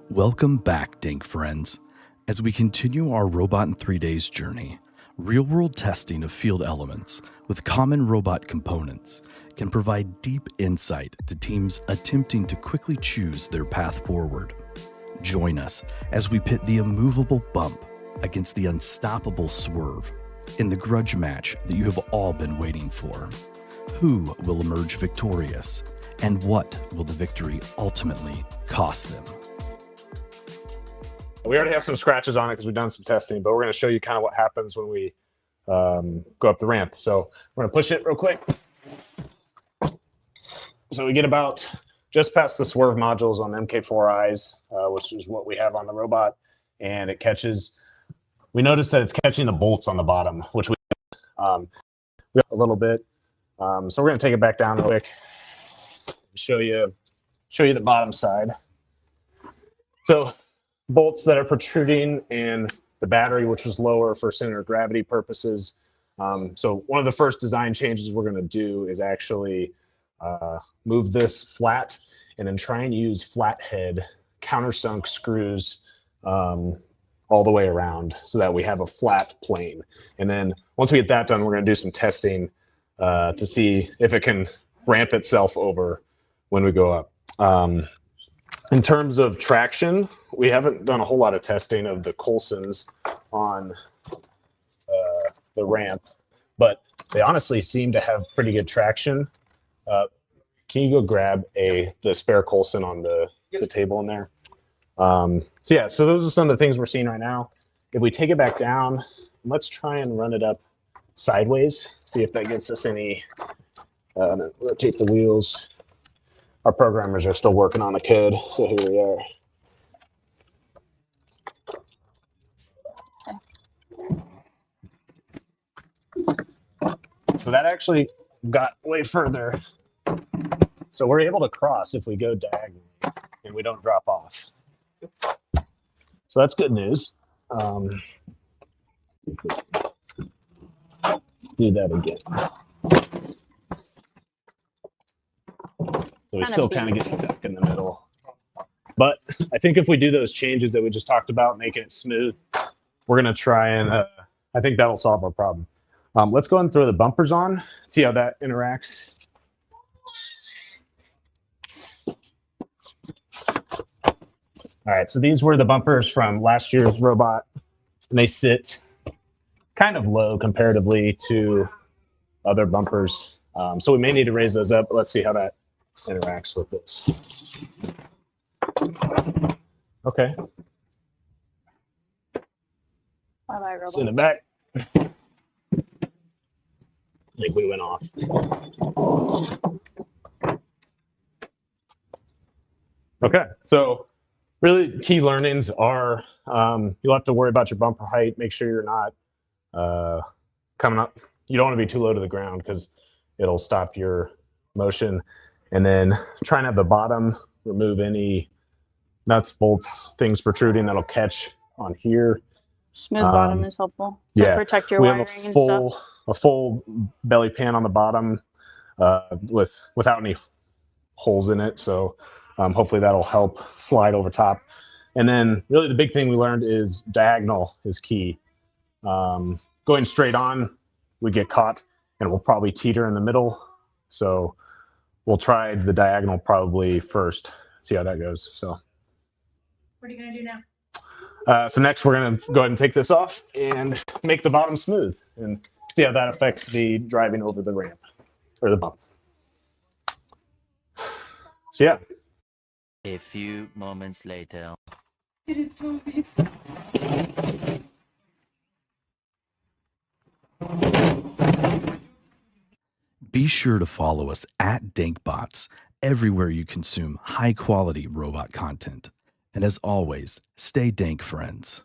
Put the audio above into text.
Welcome back, Dink friends. As we continue our Robot in 3 Days journey, real-world testing of field elements with common robot components can provide deep insight to teams attempting to quickly choose their path forward. Join us as we pit the immovable bump against the unstoppable Swerve in the grudge match that you have all been waiting for. Who will emerge victorious, and what will the victory ultimately cost them? We already have some scratches on it because we've done some testing, but we're going to show you kind of what happens when we go up the ramp. So we're going to push it real quick. So we get about just past the swerve modules on the MK4Is, which is what we have on the robot, and it catches. We notice that it's catching the bolts on the bottom, which we have a little bit. So we're going to take it back down real quick, show you the bottom side. So bolts that are protruding and the battery, which was lower for center of gravity purposes. So one of the first design changes we're going to do is actually move this flat and then try and use flathead countersunk screws all the way around so that we have a flat plane. And then once we get that done, we're going to do some testing to see if it can ramp itself over when we go up. In terms of traction, we haven't done a whole lot of testing of the Coulsons on the ramp, but they honestly seem to have pretty good traction. Can you go grab the spare Coulson on the table in there? So yeah, so those are some of the things we're seeing right now. If we take it back down, let's try and run it up sideways, see if that gets us any, rotate the wheels. Our programmers are still working on the code, so here we are. So that actually got way further. So we're able to cross if we go diagonally and we don't drop off. So that's good news. Do that again. So we still kind of get stuck in the middle. But I think if we do those changes that we just talked about, making it smooth, we're going to try and, I think that'll solve our problem. Let's go ahead and throw the bumpers on, see how that interacts. All right, so these were the bumpers from last year's robot, and they sit kind of low comparatively to other bumpers. So we may need to raise those up, but let's see how that interacts with this. Okay. Bye-bye, robot. Send it back. I think we went off. Okay, so really key learnings are you'll have to worry about your bumper height. Make sure you're not coming up. You don't want to be too low to the ground because it'll stop your motion. And then try and have the bottom remove any nuts, bolts, things protruding that'll catch on here. Smooth bottom is helpful to protect your wiring and stuff. A full belly pan on the bottom without any holes in it. So hopefully that'll help slide over top. And then really the big thing we learned is diagonal is key. Going straight on, we get caught and we'll probably teeter in the middle. So we'll try the diagonal probably first, see how that goes. So what are you going to do now? So next we're going to go ahead and take this off and make the bottom smooth and see how that affects the driving over the ramp or the bump. So yeah. A few moments later. It is toesies. Be sure to follow us at DankBots everywhere you consume high-quality robot content. And as always, stay dank, friends.